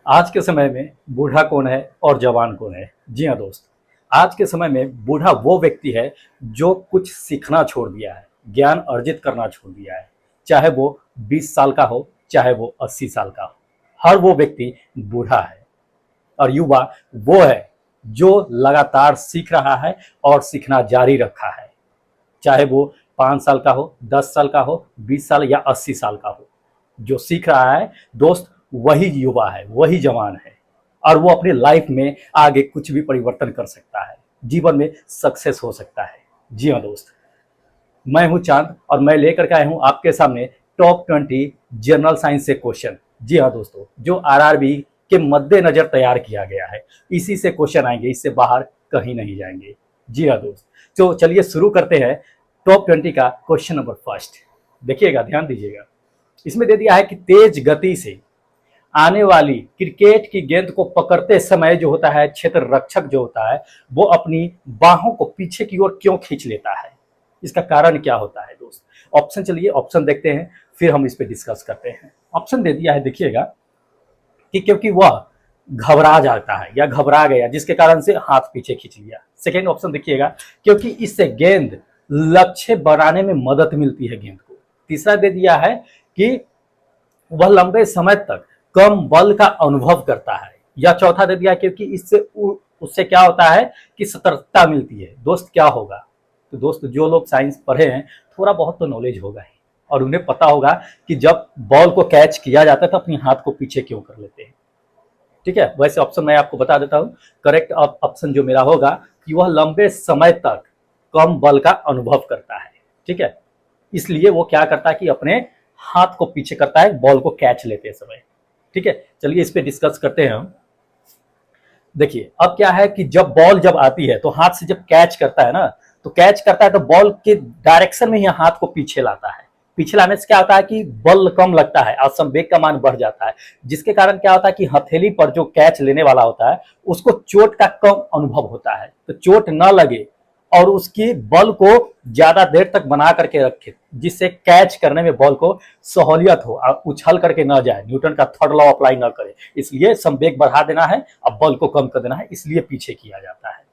आज के समय में बूढ़ा कौन है और जवान कौन है? जी हाँ दोस्त, आज के समय में बूढ़ा वो व्यक्ति है जो कुछ सीखना छोड़ दिया है, ज्ञान अर्जित करना छोड़ दिया है। चाहे वो 20 साल का हो, चाहे वो 80 साल का हो, हर वो व्यक्ति बूढ़ा है। और युवा वो है जो लगातार सीख रहा है और सीखना जारी रखा है। चाहे वो 5 साल का हो, 10 साल का हो, 20 साल या 80 साल का हो, जो सीख रहा है दोस्त, वही युवा है, वही जवान है। और वो अपनी लाइफ में आगे कुछ भी परिवर्तन कर सकता है, जीवन में सक्सेस हो सकता है। जी हाँ दोस्त, मैं हूं चांद और मैं लेकर के आया हूं आपके सामने टॉप 20 जनरल साइंस से क्वेश्चन। जी हाँ दोस्तों, जो आरआरबी के मद्देनजर तैयार किया गया है, इसी से क्वेश्चन आएंगे, इससे बाहर कहीं नहीं जाएंगे। जी हाँ दोस्त, तो चलिए शुरू करते हैं टॉप 20 का क्वेश्चन नंबर फर्स्ट। देखिएगा, ध्यान दीजिएगा। इसमें दे दिया है कि तेज गति से आने वाली क्रिकेट की गेंद को पकड़ते समय जो होता है क्षेत्र रक्षक जो होता है, वो अपनी बाहों को पीछे की ओर क्यों खींच लेता है? इसका कारण क्या होता है दोस्त? ऑप्शन, चलिए ऑप्शन देखते हैं, फिर हम इस पे डिस्कस करते हैं। ऑप्शन दे दिया है, देखिएगा कि क्योंकि वह घबरा जाता है या घबरा गया, जिसके कारण से हाथ पीछे खींच लिया। सेकेंड ऑप्शन देखिएगा, क्योंकि इससे गेंद लक्ष्य बनाने में मदद मिलती है गेंद को। तीसरा दे दिया है कि वह लंबे समय तक कम बल का अनुभव करता है। या चौथा दे दिया क्योंकि इससे उससे क्या होता है कि सतर्कता मिलती है। दोस्त क्या होगा? तो दोस्त, जो लोग साइंस पढ़े हैं, थोड़ा बहुत तो नॉलेज होगा ही, और उन्हें पता होगा कि जब बॉल को कैच किया जाता है तो अपने हाथ को पीछे क्यों कर लेते हैं। ठीक है, वैसे ऑप्शन मैं आपको बता देता हूं। करेक्ट ऑप्शन जो मेरा होगा कि वह लंबे समय तक कम बल का अनुभव करता है। ठीक है, इसलिए वो क्या करता है कि अपने हाथ को पीछे करता है बॉल को कैच लेते समय। ठीक है, चलिए इस पे डिस्कस करते हैं हम। देखिए, अब क्या है कि जब बॉल जब आती है तो हाथ से जब कैच करता है ना, तो कैच करता है तो बॉल के डायरेक्शन में ही हाथ को पीछे लाता है। पीछे लाने से क्या होता है कि बल कम लगता है और संवेग का मान बढ़ जाता है, जिसके कारण क्या होता है कि हथेली पर जो कैच लेने वाला होता है उसको चोट का कम अनुभव होता है, तो चोट न लगे और उसकी बल को ज्यादा देर तक बना करके रखे, जिससे कैच करने में बॉल को सहूलियत हो और उछल करके न जाए, न्यूटन का थर्ड लॉ अप्लाई न करे। इसलिए संवेग बढ़ा देना है, अब बल को कम कर देना है, इसलिए पीछे किया जाता है।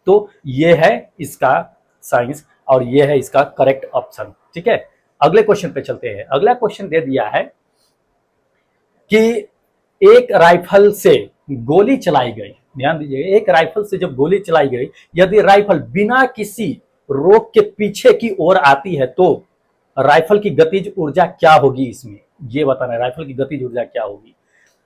तो ये है इसका साइंस और ये है इसका करेक्ट ऑप्शन। ठीक है, अगले क्वेश्चन पे चलते हैं। अगला क्वेश्चन दे दिया है कि एक राइफल से गोली चलाई गई, ध्यान दीजिए, एक राइफल से जब गोली चलाई गई, यदि राइफल बिना किसी रोक के पीछे की ओर आती है तो राइफल की गतिज ऊर्जा क्या होगी? इसमें ये बताना है, राइफल की गतिज ऊर्जा क्या होगी।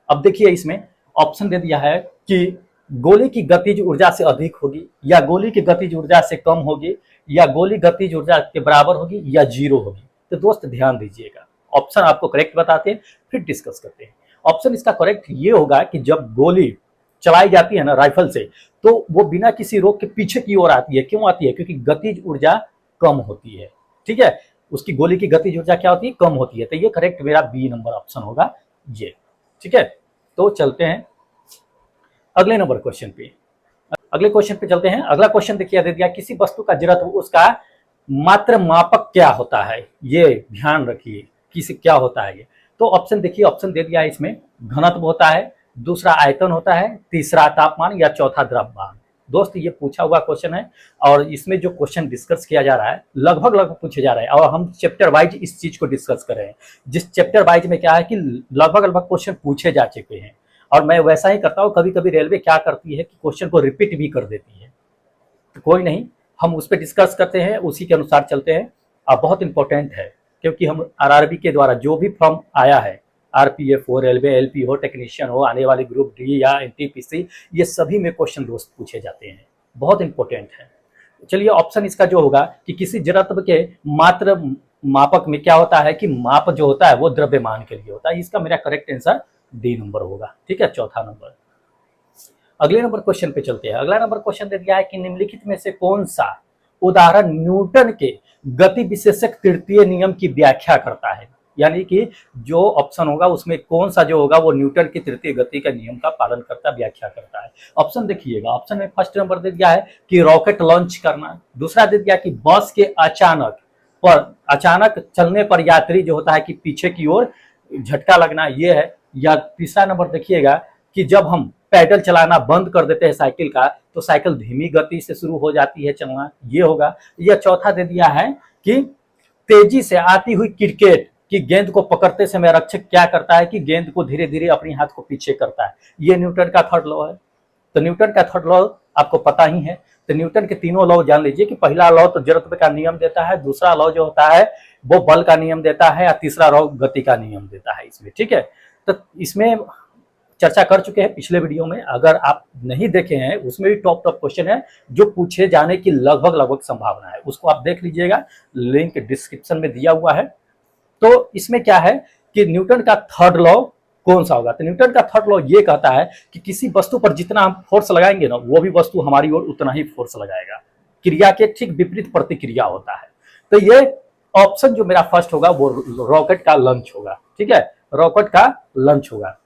अब देखिए, इसमें ऑप्शन दे दिया है कि गोली की गतिज ऊर्जा से अधिक होगी, या गोली की गतिज ऊर्जा से कम होगी, या गोली गतिज ऊर्जा के बराबर होगी, या जीरो होगी। तो दोस्त ध्यान दीजिएगा, ऑप्शन आपको करेक्ट बताते हैं, फिर डिस्कस करते हैं। ऑप्शन इसका करेक्ट ये होगा कि जब गोली चलाई जाती है ना राइफल से, तो वो बिना किसी रोक के पीछे की ओर आती है। क्यों आती है? क्योंकि गतिज ऊर्जा कम होती है। ठीक है, उसकी गोली की गतिज ऊर्जा क्या होती है? कम होती है। तो ये करेक्ट मेरा बी नंबर ऑप्शन होगा ये। ठीक है, तो चलते हैं अगले नंबर क्वेश्चन पे। अगले क्वेश्चन पे चलते हैं। अगला क्वेश्चन देखिए, दे दिया किसी वस्तु का जड़त्व उसका मात्र मापक क्या होता है? ये ध्यान रखिए, किसी क्या होता है ये। तो ऑप्शन देखिए, ऑप्शन दे दिया है इसमें, घनत्व होता है, दूसरा आयतन होता है, तीसरा तापमान, या चौथा द्रव्यमान। दोस्त, ये पूछा हुआ क्वेश्चन है और इसमें जो क्वेश्चन डिस्कस किया जा रहा है लगभग लगभग पूछे जा रहे हैं, और हम चैप्टर वाइज इस चीज को डिस्कस कर रहे हैं। जिस चैप्टर वाइज में क्या है कि लगभग लगभग क्वेश्चन पूछे जा चुके हैं, और मैं वैसा ही करता हूँ। कभी कभी रेलवे क्या करती है कि क्वेश्चन को रिपीट भी कर देती है, तो कोई नहीं, हम उस पर डिस्कस करते हैं, उसी के अनुसार चलते हैं। अब बहुत इंपॉर्टेंट है, क्योंकि हम आरआरबी के द्वारा जो भी फॉर्म आया है, आरपीएफ हो, रेलवे एलपी हो, टेक्नीशियन हो, आने वाली ग्रुप डी या एनटीपीसी, ये सभी में क्वेश्चन दोस्त पूछे जाते हैं, बहुत इंपॉर्टेंट है। चलिए, ऑप्शन इसका जो होगा कि किसी जड़त्व के मात्र मापक में क्या होता है कि माप जो होता है वो द्रव्यमान के लिए होता है। इसका मेरा करेक्ट आंसर डी नंबर होगा। ठीक है, चौथा नंबर। अगले नंबर क्वेश्चन पे चलते हैं। अगला नंबर क्वेश्चन दे दिया है कि निम्नलिखित में से कौन सा उदाहरण न्यूटन के गति विशेषक तृतीय नियम की व्याख्या करता है? यानी कि जो ऑप्शन होगा उसमें कौन सा जो होगा वो न्यूटन की तृतीय गति का नियम का पालन करता, व्याख्या करता है। ऑप्शन देखिएगा, ऑप्शन में फर्स्ट नंबर दे दिया है कि रॉकेट लॉन्च करना, दूसरा दे दिया कि बस के अचानक चलने पर यात्री जो होता है कि पीछे की ओर झटका लगना, ये है। या तीसरा नंबर देखिएगा कि जब हम पैडल चलाना बंद कर देते हैं साइकिल का तो साइकिल धीमी गति से शुरू हो जाती है चलना, ये होगा। या चौथा दे दिया है कि तेजी से आती हुई क्रिकेट की गेंद को पकड़ते समय रक्षक क्या करता है कि गेंद को धीरे धीरे अपने हाथ को पीछे करता है, ये न्यूटन का थर्ड लॉ है। तो न्यूटन का थर्ड लॉ आपको पता ही है। तो न्यूटन के तीनों लॉ जान लीजिए कि पहला लॉ तो जड़त्व का नियम देता है, दूसरा लॉ जो होता है वो बल का नियम देता है, और तीसरा लॉ गति का नियम देता है इसमें, ठीक है। तो इसमें चर्चा कर चुके हैं पिछले वीडियो में, अगर आप नहीं देखे हैं उसमें भी टॉप क्वेश्चन है जो पूछे जाने की लगभग संभावना है, उसको आप देख लीजिएगा, लिंक डिस्क्रिप्शन में दिया हुआ है। तो इसमें क्या है कि न्यूटन का थर्ड लॉ कौन सा होगा? तो न्यूटन का थर्ड लॉ ये कहता है कि किसी वस्तु पर जितना हम फोर्स लगाएंगे ना, वो भी वस्तु हमारी ओर उतना ही फोर्स लगाएगा। क्रिया के ठीक विपरीत प्रतिक्रिया होता है। तो ये ऑप्शन जो मेरा फर्स्ट होगा वो रॉकेट का लॉन्च होगा, ठीक है, रॉकेट का लॉन्च होगा।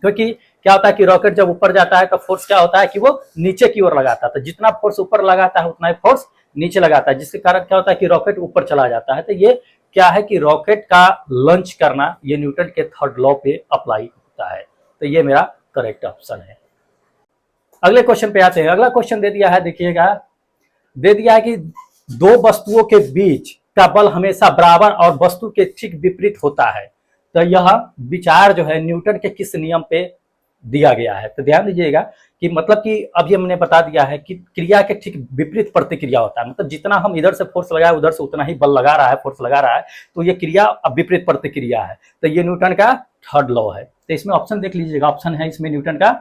क्योंकि क्या होता है कि रॉकेट जब ऊपर जाता है तो फोर्स क्या होता है कि वो नीचे की ओर लगाता है, तो जितना फोर्स ऊपर लगाता है उतना ही फोर्स नीचे लगाता है, जिसके कारण क्या होता है कि रॉकेट ऊपर चला जाता है। तो ये क्या है कि रॉकेट का लॉन्च करना ये न्यूटन के थर्ड लॉ पे अप्लाई होता है। तो ये मेरा करेक्ट ऑप्शन है। अगले क्वेश्चन पे आते हैं। अगला क्वेश्चन दे दिया है, देखिएगा, दे दिया है कि दो वस्तुओं के बीच का बल हमेशा बराबर और वस्तु के ठीक विपरीत होता है। तो यह विचार जो है न्यूटन के किस नियम पे दिया गया है? तो ध्यान दीजिएगा कि मतलब कि अभी हमने बता दिया है कि क्रिया के ठीक विपरीत प्रतिक्रिया होता है, मतलब जितना हम इधर से फोर्स लगाए उधर से उतना ही बल लगा रहा है, फोर्स लगा रहा है, तो ये क्रिया अब विपरीत प्रतिक्रिया है। तो ये न्यूटन का थर्ड लॉ है। तो इसमें ऑप्शन देख लीजिएगा, ऑप्शन है इसमें न्यूटन का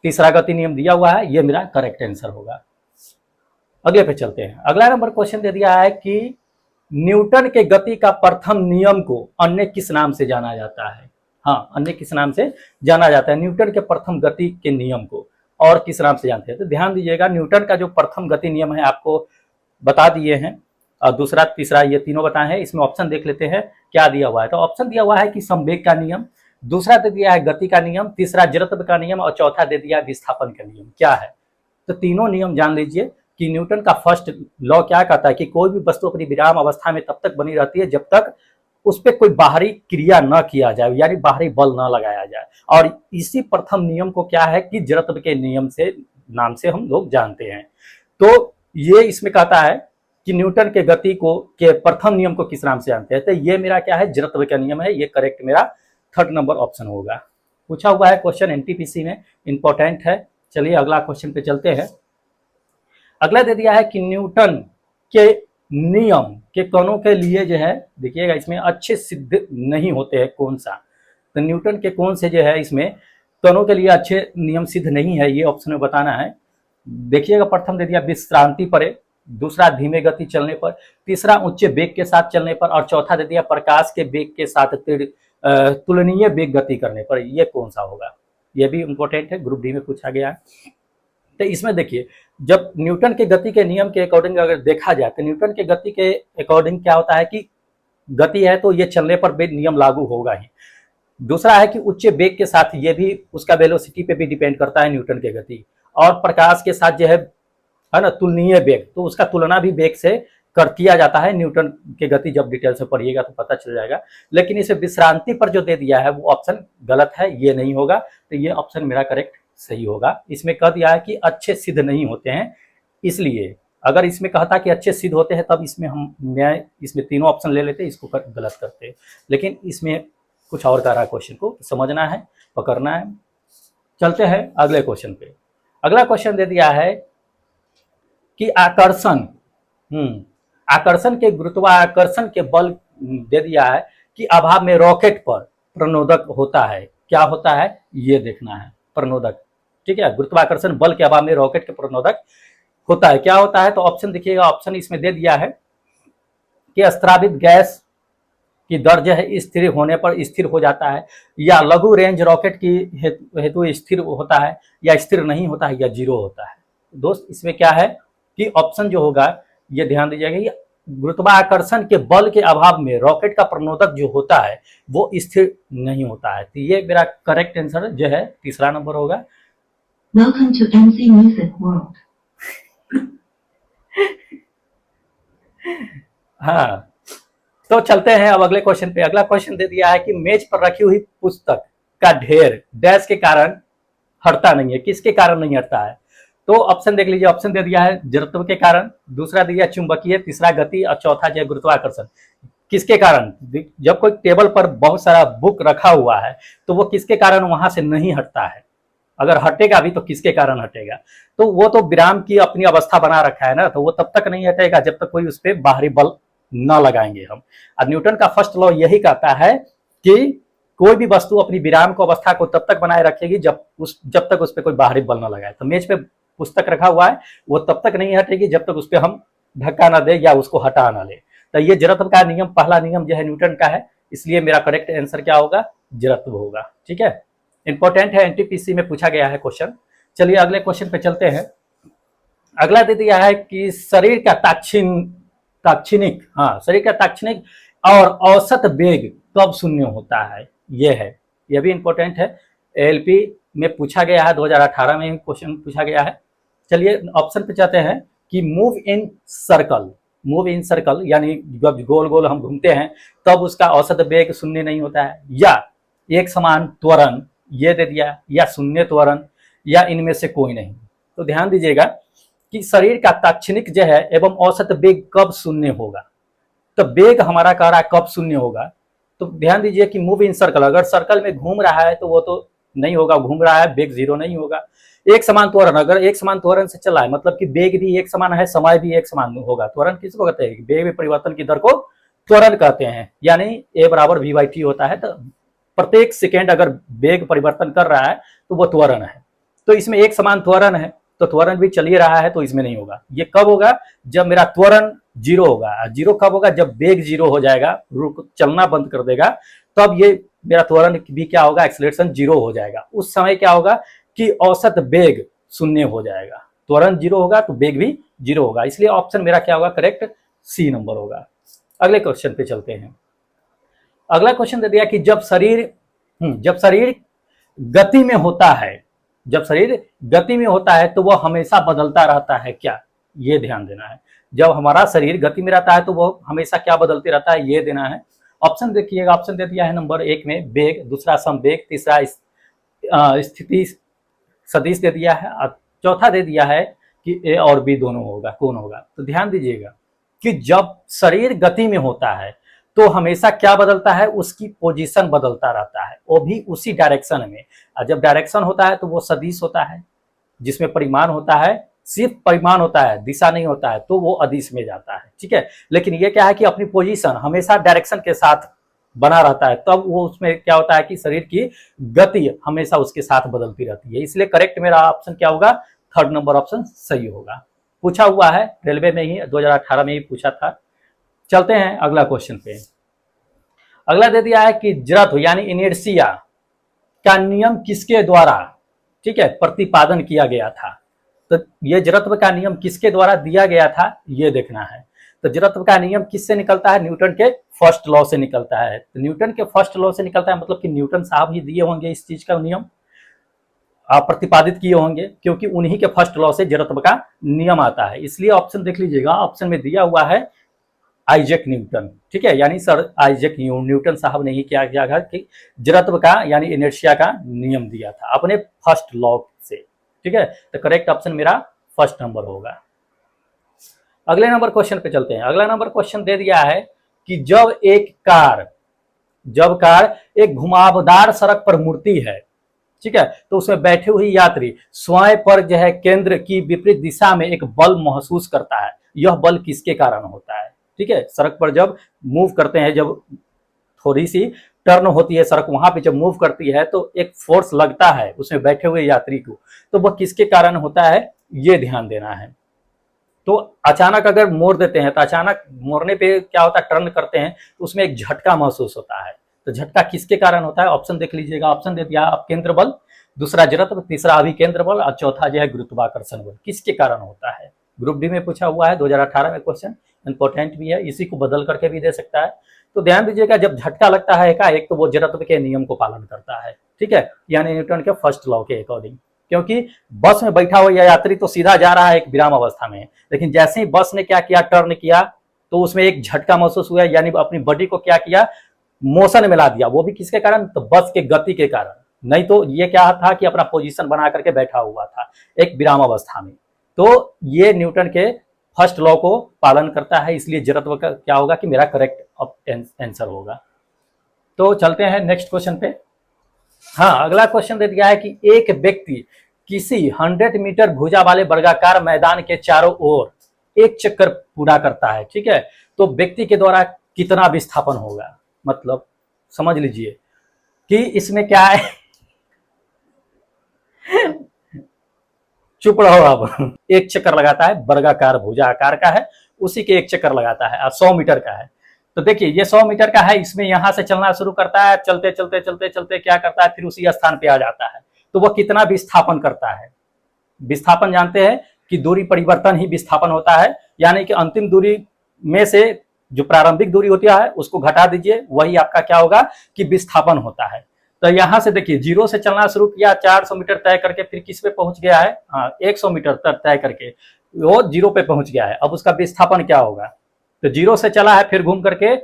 तीसरा गति नियम दिया हुआ है, ये मेरा करेक्ट आंसर होगा। अगले पे चलते हैं। अगला नंबर क्वेश्चन दे दिया है कि न्यूटन के गति का प्रथम नियम को अन्य किस नाम से जाना जाता है? हाँ, अन्य किस नाम से जाना जाता है न्यूटन के प्रथम गति के नियम को, और किस नाम से जानते हैं? तो ध्यान दीजिएगा, न्यूटन का जो प्रथम गति नियम है आपको बता दिए हैं, और दूसरा तीसरा ये तीनों बताए हैं। इसमें ऑप्शन देख लेते हैं क्या दिया हुआ है। तो ऑप्शन दिया हुआ है कि संवेग का नियम, दूसरा दे दिया है गति का नियम, तीसरा जड़त्व का नियम, और चौथा दे दिया विस्थापन का नियम। क्या है? तो तीनों नियम जान लीजिए कि न्यूटन का फर्स्ट लॉ क्या कहता है कि कोई भी वस्तु अपनी विराम अवस्था में तब तक बनी रहती है जब तक उस पर कोई बाहरी क्रिया न किया जाए, यानी बाहरी बल न लगाया जाए। और इसी प्रथम नियम को क्या है कि जड़त्व के नियम से नाम से हम लोग जानते हैं। तो ये इसमें कहता है कि न्यूटन के गति को के प्रथम नियम को किस नाम से जानते हैं? तो ये मेरा क्या है, जड़त्व का नियम है। ये करेक्ट मेरा थर्ड नंबर ऑप्शन होगा। पूछा हुआ है क्वेश्चन एनटीपीसी में, इंपॉर्टेंट है। चलिए अगला क्वेश्चन पे चलते हैं। अगला दे दिया है कि न्यूटन के नियम के कणों के लिए जो है, देखिएगा इसमें अच्छे सिद्ध नहीं होते हैं, कौन सा? तो न्यूटन के कौन से जो है इसमें कणों के लिए अच्छे नियम सिद्ध नहीं है, ये ऑप्शन में बताना है। देखिएगा, प्रथम दे दिया विश्रांति पर, दूसरा धीमे गति चलने पर, तीसरा उच्च वेग के साथ चलने पर, और चौथा दे दिया प्रकाश के वेग के साथ तुलनीय वेग गति करने पर। ये कौन सा होगा? ये भी इंपॉर्टेंट है, ग्रुप डी में पूछा गया है। तो इसमें देखिए, जब न्यूटन के गति के नियम के अकॉर्डिंग अगर देखा जाए तो न्यूटन के गति के अकॉर्डिंग क्या होता है कि गति है तो ये चलने पर भी नियम लागू होगा ही। दूसरा है कि उच्च वेग के साथ, ये भी उसका वेलोसिटी पे भी डिपेंड करता है न्यूटन के गति, और प्रकाश के साथ जो है ना तुलनीय वेग, तो उसका तुलना भी वेग से कर किया जाता है। न्यूटन के गति जब डिटेल से पढ़िएगा तो पता चल जाएगा। लेकिन इसे विश्रांति पर जो दे दिया है वो ऑप्शन गलत है, ये नहीं होगा। तो ये ऑप्शन मेरा करेक्ट सही होगा। इसमें कह दिया है कि अच्छे सिद्ध नहीं होते हैं, इसलिए अगर इसमें कहता कि अच्छे सिद्ध होते हैं तब मैं इसमें तीनों ऑप्शन ले लेते, इसको गलत करते। लेकिन इसमें कुछ और कह रहा है, क्वेश्चन को समझना है, पकड़ना है। चलते हैं अगले क्वेश्चन पे। अगला क्वेश्चन दे दिया है कि आकर्षण के गुरुत्वाकर्षण के बल दे दिया है कि अभाव में रॉकेट पर प्रणोदक होता है। क्या होता है ये देखना है, प्रणोदक, ठीक है। गुरुत्वाकर्षण बल के अभाव में रॉकेट के प्रणोदक होता है, क्या होता है? तो ऑप्शन देखिएगा, ऑप्शन इसमें दे दिया है कि स्रावित गैस की दर जो है स्थिर होने पर स्थिर हो जाता है, या लघु रेंज रॉकेट की हेतु स्थिर होता है, या स्थिर नहीं होता है, या जीरो होता है। दोस्त इसमें क्या है कि ऑप्शन जो होगा ये ध्यान दीजिएगा, ये गुरुत्वाकर्षण के बल के अभाव में रॉकेट का प्रणोदक जो होता है वो स्थिर नहीं होता है। तो ये मेरा करेक्ट आंसर जो है तीसरा नंबर होगा। Welcome to MC Music World. हाँ, तो चलते हैं अब अगले क्वेश्चन पे। अगला क्वेश्चन दे दिया है कि मेज पर रखी हुई पुस्तक का ढेर डैश के कारण हटता नहीं है। किसके कारण नहीं हटता है? तो ऑप्शन देख लीजिए, ऑप्शन दे दिया है जड़त्व के कारण, दूसरा दिया चुंबकीय, तीसरा गति और चौथा जो है गुरुत्वाकर्षण। किसके कारण? जब कोई टेबल पर बहुत सारा बुक रखा हुआ है तो वो किसके कारण वहां से नहीं हटता है? अगर हटेगा भी तो किसके कारण हटेगा? तो वो तो विराम की अपनी अवस्था बना रखा है ना, तो वो तब तक नहीं हटेगा जब तक कोई उस पर बाहरी बल न लगाएंगे हम। और न्यूटन का फर्स्ट लॉ यही कहता है कि कोई भी वस्तु अपनी विराम को अवस्था को तब तक बनाए रखेगी जब तक उस पर कोई बाहरी बल न लगाए। तो मेज पे पुस्तक रखा हुआ है, वो तब तक नहीं हटेगी जब तक उस पर हम धक्का ना दे या उसको हटा ना ले। तो ये जड़त्व का नियम, पहला नियम जो है न्यूटन का है, इसलिए मेरा करेक्ट आंसर क्या होगा? जड़त्व होगा। ठीक है, इंपॉर्टेंट है, एनटीपीसी में पूछा गया है क्वेश्चन। चलिए अगले क्वेश्चन पे चलते हैं। अगला दे दिया है कि शरीर का ताक्षणिक शरीर का ताक्षणिक और औसत वेग कब शून्य होता है? ये है, ये भी इंपॉर्टेंट है, एलपी में पूछा गया है, 2018 में क्वेश्चन पूछा गया है। चलिए ऑप्शन पे जाते हैं कि मूव इन सर्कल यानी जब गोल गोल हम घूमते हैं तब उसका औसत वेग शून्य नहीं होता है, या एक समान त्वरण, ये दे दिया, या शून्य त्वरण, या इनमें से कोई नहीं। तो ध्यान दीजिएगा कि शरीर का ताक्षणिक जो है एवं औसत वेग कब शून्य होगा। तो वेग हमारा कह रहा है कब शून्य होगा, तो ध्यान दीजिए कि मूव इन सर्कल, अगर सर्कल में घूम रहा है तो वो तो नहीं होगा, घूम रहा है, वेग जीरो नहीं होगा। एक समान त्वरण, अगर एक समान त्वरण से चला है मतलब कि वेग भी एक समान है, समय भी एक समान होगा। त्वरण किसको कहते हैं? वेग में परिवर्तन की दर को त्वरण कहते हैं, यानी ए बराबर वी बाई टी होता है। तो प्रत्येक सेकेंड अगर वेग परिवर्तन कर रहा है तो वो त्वरण है। तो इसमें एक समान त्वरण है, तो त्वरण भी चल ही रहा है, तो इसमें नहीं होगा। ये कब होगा? जब मेरा त्वरण जीरो होगा। जीरो कब होगा? जब वेग जीरो हो जाएगा, रुक चलना बंद कर देगा, तब ये मेरा त्वरण भी क्या होगा? एक्सेलरेशन जीरो हो जाएगा। उस समय क्या होगा कि औसत वेग शून्य हो जाएगा। त्वरण जीरो होगा तो वेग भी जीरो होगा, इसलिए ऑप्शन मेरा क्या होगा? करेक्ट सी नंबर होगा। अगले क्वेश्चन पे चलते हैं। अगला क्वेश्चन दे दिया कि जब शरीर गति में होता है, जब शरीर गति में होता है तो वह हमेशा बदलता रहता है क्या? ये ध्यान देना है। जब हमारा शरीर गति में रहता है तो वह हमेशा क्या बदलते रहता है? ये देना है। ऑप्शन देखिएगा, ऑप्शन दे दिया है नंबर 1 में वेग, दूसरा समवेग, तीसरा स्थिति सदिश दे दिया है, और चौथा दे दिया है कि ए और बी दोनों होगा, कौन होगा? तो ध्यान दीजिएगा कि जब शरीर गति में होता है तो हमेशा क्या बदलता है? उसकी पोजीशन बदलता रहता है, वो भी उसी डायरेक्शन में। और जब डायरेक्शन होता है तो वो सदिश होता है, जिसमें परिमाण होता है, सिर्फ परिमाण होता है, दिशा नहीं होता है, तो वो अदिश में जाता है। ठीक है, लेकिन ये क्या है कि अपनी पोजीशन हमेशा डायरेक्शन के साथ बना रहता है, तब वो उसमें क्या होता है कि शरीर की गति हमेशा उसके साथ बदलती रहती है। इसलिए करेक्ट मेरा ऑप्शन क्या होगा? थर्ड नंबर ऑप्शन सही होगा। पूछा हुआ है रेलवे में ही, 2018 में ही पूछा था। चलते हैं अगला क्वेश्चन पे। अगला दे दिया है कि जड़त्व यानी इनर्शिया का नियम किसके द्वारा, ठीक है, प्रतिपादन किया गया था। तो ये जड़त्व का नियम किसके द्वारा दिया गया था, ये देखना है। तो जड़त्व का नियम किससे निकलता है? न्यूटन के फर्स्ट लॉ से निकलता है। तो न्यूटन के फर्स्ट लॉ से निकलता है, मतलब कि न्यूटन साहब ही दिए होंगे इस चीज का नियम, आप प्रतिपादित किए होंगे, क्योंकि उन्हीं के फर्स्ट लॉ से जड़त्व का नियम आता है। इसलिए ऑप्शन देख लीजिएगा, ऑप्शन में दिया हुआ है आइजैक न्यूटन। ठीक है, यानी सर आइजैक न्यूटन साहब ने ही क्या किया था कि जड़त्व का यानी इनर्शिया का नियम दिया था अपने फर्स्ट लॉ से। ठीक है, तो करेक्ट ऑप्शन मेरा फर्स्ट नंबर होगा। अगले नंबर क्वेश्चन पे चलते हैं। अगला नंबर क्वेश्चन दे दिया है कि जब कार एक घुमावदार सड़क पर मुड़ती है, ठीक है, तो उसमें बैठे हुए यात्री स्वयं पर जो है केंद्र की विपरीत दिशा में एक बल महसूस करता है। यह बल किसके कारण होता है? ठीक है, सड़क पर जब मूव करते हैं, जब थोड़ी सी टर्न होती है सड़क, वहां पे जब मूव करती है तो एक फोर्स लगता है उसमें बैठे हुए यात्री को, तो वह किसके कारण होता है, ये ध्यान देना है। तो अचानक अगर मोड़ देते हैं तो अचानक मोड़ने पे क्या होता है, टर्न करते हैं तो उसमें एक झटका महसूस होता है। तो झटका किसके कारण होता है? ऑप्शन देख लीजिएगा, ऑप्शन दे दिया आप केंद्र बल, दूसरा जड़त्व, तीसरा अभिकेंद्र बल और चौथा जो है गुरुत्वाकर्षण बल। किसके कारण होता है? ग्रुप डी में पूछा हुआ है 2018 में क्वेश्चन, इंपॉर्टेंट भी है, इसी को बदल करके भी दे सकता है। तो ध्यान दीजिएगा, जब झटका लगता है एक तो वो जड़त्व के नियम को पालन करता है। ठीक है, यानी न्यूटन के फर्स्ट लॉ के अकॉर्डिंग, क्योंकि बस में बैठा हुआ यात्री तो सीधा जा रहा है एक विराम अवस्था में, लेकिन जैसे ही बस ने क्या किया, टर्न किया, तो उसमें एक झटका महसूस हुआ, यानी अपनी बॉडी को क्या किया, मोशन में ला दिया। वो भी किसके कारण? तो बस के गति के कारण। नहीं तो ये क्या था कि अपना पोजीशन बना करके बैठा हुआ था एक विराम अवस्था में। तो ये न्यूटन के फर्स्ट लॉ को पालन करता है, इसलिए जड़त्व का क्या होगा कि मेरा करेक्ट आंसर होगा। तो चलते हैं नेक्स्ट क्वेश्चन पे। हाँ, अगला क्वेश्चन दे दिया है कि एक व्यक्ति किसी 100 मीटर भुजा वाले वर्गाकार मैदान के चारों ओर एक चक्कर पूरा करता है, ठीक है। तो व्यक्ति के द्वारा कितना विस्थापन होगा, मतलब समझ लीजिए कि इसमें क्या है चुप रहो आप। एक चक्कर लगाता है, वर्गाकार भुजा आकार का है, उसी के एक चक्कर लगाता है और 100 मीटर का है। तो देखिए ये 100 मीटर का है, इसमें यहां से चलना शुरू करता है, चलते चलते चलते चलते क्या करता है, फिर उसी स्थान पे आ जाता है। तो वह कितना विस्थापन करता है। विस्थापन जानते हैं कि दूरी परिवर्तन ही विस्थापन होता है, यानी कि अंतिम दूरी में से जो प्रारंभिक दूरी होती है उसको घटा दीजिए, वही आपका क्या होगा कि विस्थापन होता है। तो यहां से देखिए जीरो से चलना शुरू किया, 400 मीटर तय करके फिर किस पे पहुंच गया है, 100 मीटर तक तय करके वो जीरो पे पहुंच गया है। अब उसका विस्थापन क्या होगा, तो जीरो से चला है, फिर घूम करके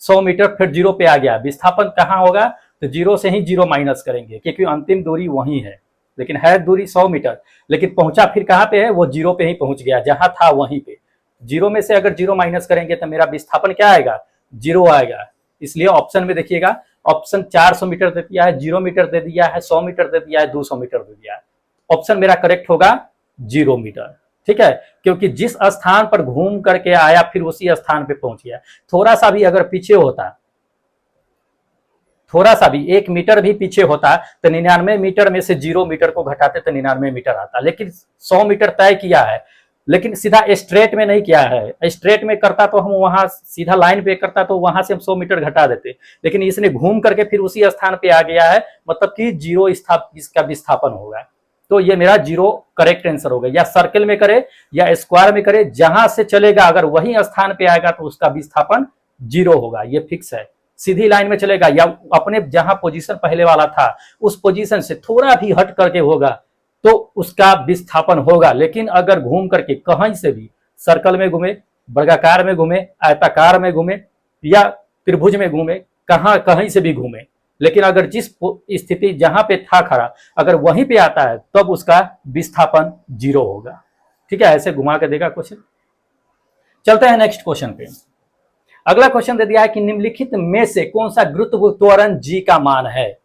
100 मीटर फिर जीरो पे आ गया, विस्थापन कहाँ होगा, तो जीरो से ही जीरो माइनस करेंगे क्योंकि अंतिम दूरी वही है, लेकिन है दूरी 100 मीटर, लेकिन पहुंचा फिर कहाँ पे है, वो जीरो पे ही पहुंच गया, जहां था वहीं पे। जीरो में से अगर जीरो माइनस करेंगे तो मेरा विस्थापन क्या आएगा, जीरो आएगा। इसलिए ऑप्शन में देखिएगा, ऑप्शन 400 मीटर दे दिया है, 0 मीटर दे दिया है, 100 मीटर दे दिया है, 200 मीटर दे दिया है। ऑप्शन मेरा करेक्ट होगा 0 मीटर, ठीक है, क्योंकि जिस स्थान पर घूम करके आया फिर उसी स्थान पे पहुंच गया। थोड़ा सा भी अगर पीछे होता, थोड़ा सा भी 1 मीटर भी पीछे होता तो 99 मीटर में से 0 मीटर को घटाते तो 99 मीटर आता, लेकिन 100 मीटर तय किया है, लेकिन सीधा स्ट्रेट में नहीं किया है। स्ट्रेट में करता तो हम वहां सीधा लाइन पे करता तो वहां से हम 100 मीटर घटा देते, लेकिन इसने घूम करके फिर उसी स्थान पे आ गया है, मतलब कि जीरो इसका विस्थापन होगा। तो ये मेरा जीरो करेक्ट आंसर होगा। या सर्कल में करे या स्क्वायर में करे, जहां से चलेगा अगर वही स्थान पे आएगा तो उसका विस्थापन जीरो होगा, ये फिक्स है। सीधी लाइन में चलेगा या अपने जहां पोजीशन पहले वाला था उस पोजीशन से थोड़ा भी हट करके होगा तो उसका विस्थापन होगा। लेकिन अगर घूम करके कहीं से भी सर्कल में घूमे, वर्गाकार में घूमे, आयताकार में घूमे या त्रिभुज में घूमे, कहीं से भी घूमे, लेकिन अगर जिस स्थिति जहां पे था खड़ा अगर वहीं पे आता है तब उसका विस्थापन जीरो होगा, ठीक है। ऐसे घुमा के देगा क्वेश्चन। चलते हैं नेक्स्ट क्वेश्चन पे। अगला क्वेश्चन दे दिया है कि निम्नलिखित में से कौन सा गुरुत्व त्वरण जी का मान है।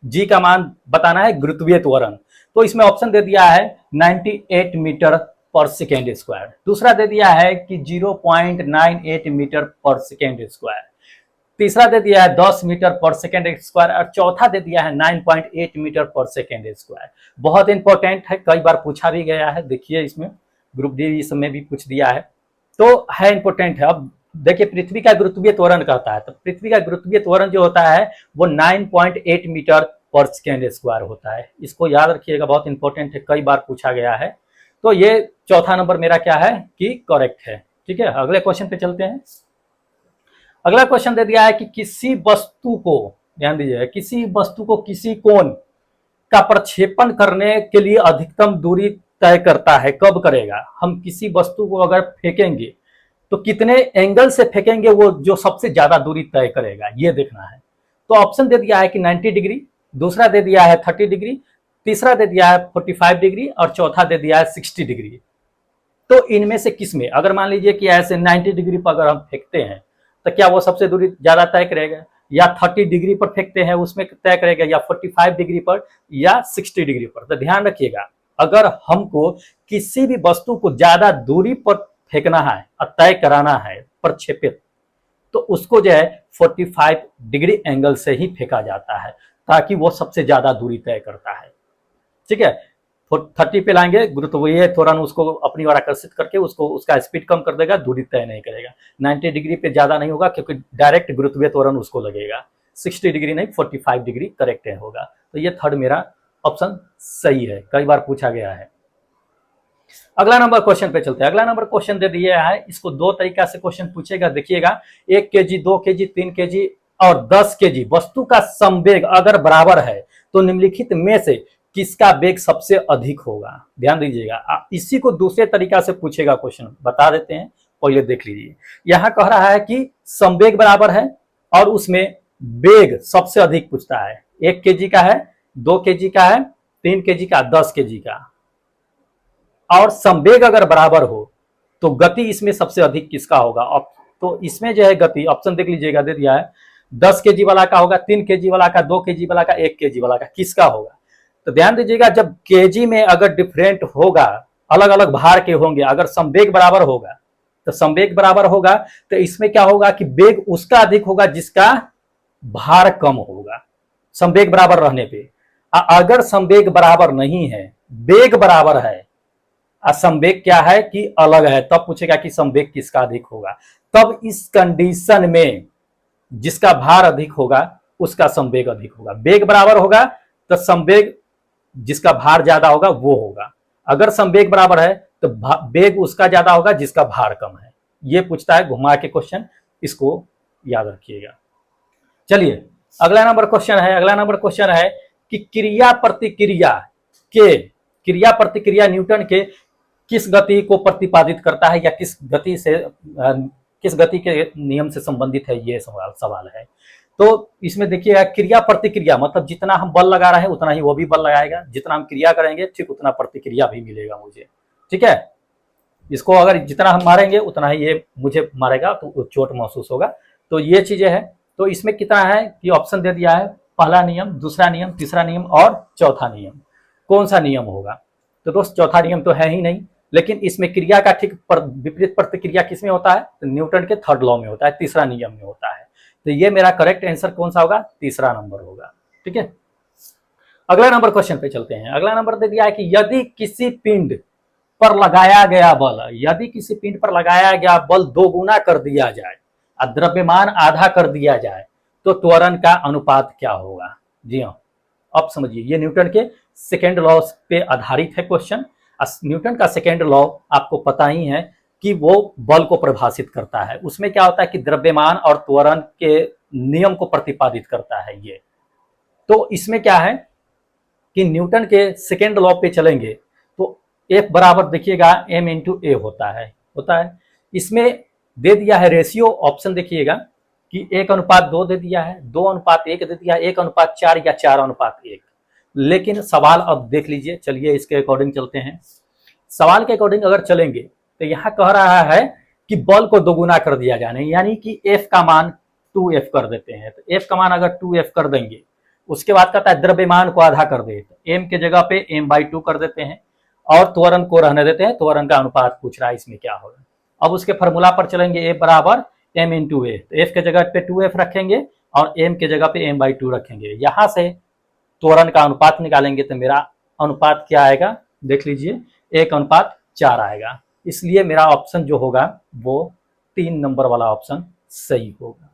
जी का मान बताना है, गुरुत्वीय त्वरण। तो इसमें ऑप्शन दे दिया है 98 मीटर पर सेकेंड स्क्वायर, दूसरा दे दिया है कि 0.98 मीटर पर सेकेंड स्क्वायर, तीसरा दे दिया है 10 मीटर पर सेकेंड स्क्वायर और चौथा दे दिया है 9.8 मीटर पर सेकेंड स्क्वायर। बहुत इंपॉर्टेंट है, कई बार पूछा भी गया है, देखिए इसमें ग्रुप डी इसमें भी पूछ दिया है, तो है इंपॉर्टेंट है। अब देखिए पृथ्वी का गुरुत्वीय त्वरण कहता है, तो पृथ्वी का गुरुत्वीय त्वरण जो होता है वो 9.8 मीटर पर सेकेंड स्क्वायर होता है। इसको याद रखिएगा, बहुत इंपॉर्टेंट है, कई बार पूछा गया है। तो ये चौथा नंबर मेरा क्या है कि करेक्ट है, ठीक है। अगले क्वेश्चन पे चलते हैं। अगला क्वेश्चन दे दिया है कि किसी वस्तु को, ध्यान दीजिए, किसी वस्तु को किसी कोण का प्रक्षेपण करने के लिए अधिकतम दूरी तय करता है, कब करेगा। हम किसी वस्तु को अगर फेंकेंगे तो कितने एंगल से फेंकेंगे, वो जो सबसे ज्यादा दूरी तय करेगा ये देखना है। तो ऑप्शन दे दिया है कि 90 डिग्री, दूसरा दे दिया है 30 डिग्री, तीसरा दे दिया है 45 डिग्री और चौथा दे दिया है 60 डिग्री। तो इनमें से किस में, अगर मान लीजिए कि ऐसे 90 डिग्री पर अगर हम फेंकते हैं तो क्या वो सबसे दूरी ज्यादा तय करेगा, या 30 डिग्री पर फेंकते हैं उसमें तय करेगा, या 45 डिग्री पर या 60 डिग्री पर। तो ध्यान रखिएगा, अगर हमको किसी भी वस्तु को ज्यादा दूरी पर फेंकना है और तय कराना है प्रक्षेपित, तो उसको जो है 45 डिग्री एंगल से ही फेंका जाता है ताकि वो सबसे ज्यादा दूरी तय करता है, ठीक है। 30 पे लाएंगे गुरुत्वीय त्वरण उसको अपनी ओर आकर्षित करके उसको उसका स्पीड कम कर देगा, दूरी तय नहीं करेगा। 90 डिग्री पे ज्यादा नहीं होगा क्योंकि डायरेक्ट गुरुत्वीय त्वरण उसको लगेगा। 60 डिग्री नहीं, 45 डिग्री करेक्ट होगा। तो ये थर्ड मेरा ऑप्शन सही है, कई बार पूछा गया है। अगला नंबर क्वेश्चन पे चलते हैं। अगला नंबर क्वेश्चन दे दिया है, इसको दो तरीका से क्वेश्चन पूछेगा, देखिएगा। 1 केजी, 2 केजी, 3 केजी और 10 केजी वस्तु का समवेग अगर बराबर है तो निम्नलिखित में से किसका वेग सबसे अधिक होगा। ध्यान दीजिएगा, इसी को दूसरे तरीका से पूछेगा क्वेश्चन, बता देते हैं, पहले देख लीजिए। यहां कह रहा है कि समवेग बराबर है और उसमें वेग सबसे अधिक पूछता है। 1 केजी का है, 2 kg का है, 3 kg का, 10 kg का, और संवेग अगर बराबर हो तो गति इसमें सबसे अधिक किसका होगा? तो इसमें जो है गति, ऑप्शन देख लीजिएगा, दे दिया है 10 kg वाला का होगा, 3 kg वाला का, 2 kg वाला का, 1 kg वाला का, किसका होगा? तो ध्यान दीजिएगा, जब केजी में अगर डिफरेंट होगा, अलग अलग भार के होंगे, अगर संवेग बराबर होगा तो संवेग बराबर होगा, तो इसमें क्या होगा कि वेग उसका अधिक होगा जिसका भार कम होगा, संवेग बराबर रहने पे। अगर संवेग बराबर नहीं है, वेग बराबर है, संवेग क्या है कि अलग है, तब पूछेगा कि संवेग किसका अधिक होगा। तब इस कंडीशन में जिसका भार अधिक होगा उसका संवेग अधिक होगा। वेग बराबर होगा तो संवेग जिसका भार ज्यादा होगा वो होगा। अगर संवेग बराबर है तो वेग उसका ज्यादा होगा जिसका भार कम है। ये पूछता है घुमा के क्वेश्चन, इसको याद रखिएगा। चलिए अगला नंबर क्वेश्चन है कि क्रिया प्रतिक्रिया न्यूटन के किस गति को प्रतिपादित करता है, या किस गति के नियम से संबंधित है, ये सवाल है। तो इसमें देखिएगा, क्रिया प्रतिक्रिया मतलब जितना हम बल लगा रहे हैं उतना ही वो भी बल लगाएगा, जितना हम क्रिया करेंगे ठीक उतना प्रतिक्रिया भी मिलेगा मुझे, ठीक है। इसको अगर जितना हम मारेंगे उतना ही ये मुझे मारेगा, तो चोट महसूस होगा। तो ये चीजें हैं। तो इसमें कितना है कि ऑप्शन दे दिया है, पहला नियम, दूसरा नियम, तीसरा नियम और चौथा नियम। कौन सा नियम होगा? तो दोस्त चौथा नियम तो है ही नहीं, लेकिन इसमें क्रिया का ठीक विपरीत प्रतिक्रिया किसमें होता है? तो न्यूटन के थर्ड लॉ में होता है, तीसरा नियम में होता है। तो ये मेरा करेक्ट आंसर कौन सा होगा? तीसरा नंबर होगा, ठीक है। अगला नंबर क्वेश्चन पे चलते हैं। अगला नंबर दे दिया है कि यदि किसी पिंड पर लगाया गया बल 2 गुना कर दिया जाए और द्रव्यमान आधा कर दिया जाए तो त्वरण का अनुपात क्या होगा? जी हाँ, अब समझिए, ये न्यूटन के सेकेंड लॉ पे आधारित है क्वेश्चन। न्यूटन का सेकेंड लॉ आपको पता ही है कि वो बल को परिभाषित करता है। उसमें क्या होता है कि द्रव्यमान और त्वरण के नियम को प्रतिपादित करता है ये। तो इसमें क्या है कि न्यूटन के सेकेंड लॉ पे चलेंगे तो F बराबर देखिएगा m इंटू ए होता है। इसमें दे दिया है रेशियो, ऑप्शन देखिएगा कि 1:2 दे दिया है, 2:1 दे दिया है, 1:4 या 4:1। लेकिन सवाल अब देख लीजिए, चलिए इसके अकॉर्डिंग चलते हैं। सवाल के अकॉर्डिंग अगर चलेंगे तो यहाँ कह रहा है कि बल को 2 गुना कर दिया जाए, यानी कि F का मान 2F कर देते हैं। तो F का मान अगर 2F कर देंगे, उसके बाद कहता है द्रव्यमान को आधा कर दे, तो m के जगह पे m/2 कर देते हैं और त्वरण को रहने देते हैं। त्वरण का अनुपात पूछ रहा है, इसमें क्या होगा। अब उसके फॉर्मूला पर चलेंगे, F बराबर m इंटू ए, तो F के जगह पे 2F रखेंगे और m के जगह पे m/2 रखेंगे। यहाँ से त्वरण का अनुपात निकालेंगे तो मेरा अनुपात क्या आएगा, देख लीजिए, 1:4 आएगा। इसलिए मेरा ऑप्शन जो होगा वो 3 नंबर वाला ऑप्शन सही होगा।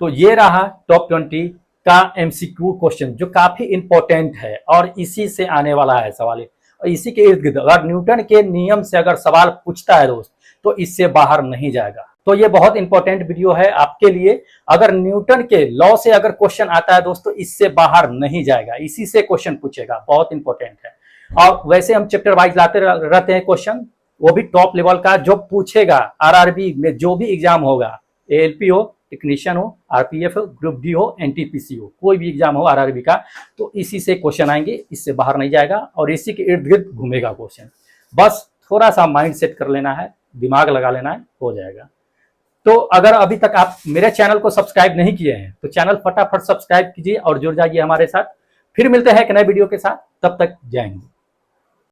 तो ये रहा टॉप 20 का MCQ क्वेश्चन, जो काफी इंपॉर्टेंट है और इसी से आने वाला है सवाल। और इसी के इर्द गिर्द अगर न्यूटन के नियम से अगर सवाल पूछता है दोस्त, तो इससे बाहर नहीं जाएगा। तो ये बहुत इंपॉर्टेंट वीडियो है आपके लिए। अगर न्यूटन के लॉ से अगर क्वेश्चन आता है दोस्तों, इससे बाहर नहीं जाएगा, इसी से क्वेश्चन पूछेगा, बहुत इंपॉर्टेंट है। और वैसे हम चैप्टर वाइज लाते रहते हैं क्वेश्चन, वो भी टॉप लेवल का, जो पूछेगा आरआरबी में जो भी एग्जाम होगा, एएलपी हो, टेक्नीशियन हो, आरपीएफ हो, ग्रुप डी हो, एनटीपीसी हो, कोई भी एग्जाम हो आरआरबी का, तो इसी से क्वेश्चन आएंगे, इससे बाहर नहीं जाएगा और इसी के इर्द गिर्द घूमेगा क्वेश्चन। बस थोड़ा सा माइंड सेट कर लेना है, दिमाग लगा लेना है, हो जाएगा। तो अगर अभी तक आप मेरे चैनल को सब्सक्राइब नहीं किए हैं तो चैनल फटाफट सब्सक्राइब कीजिए और जुड़ जाइए हमारे साथ। फिर मिलते हैं एक नए वीडियो के साथ, तब तक जय हिंद।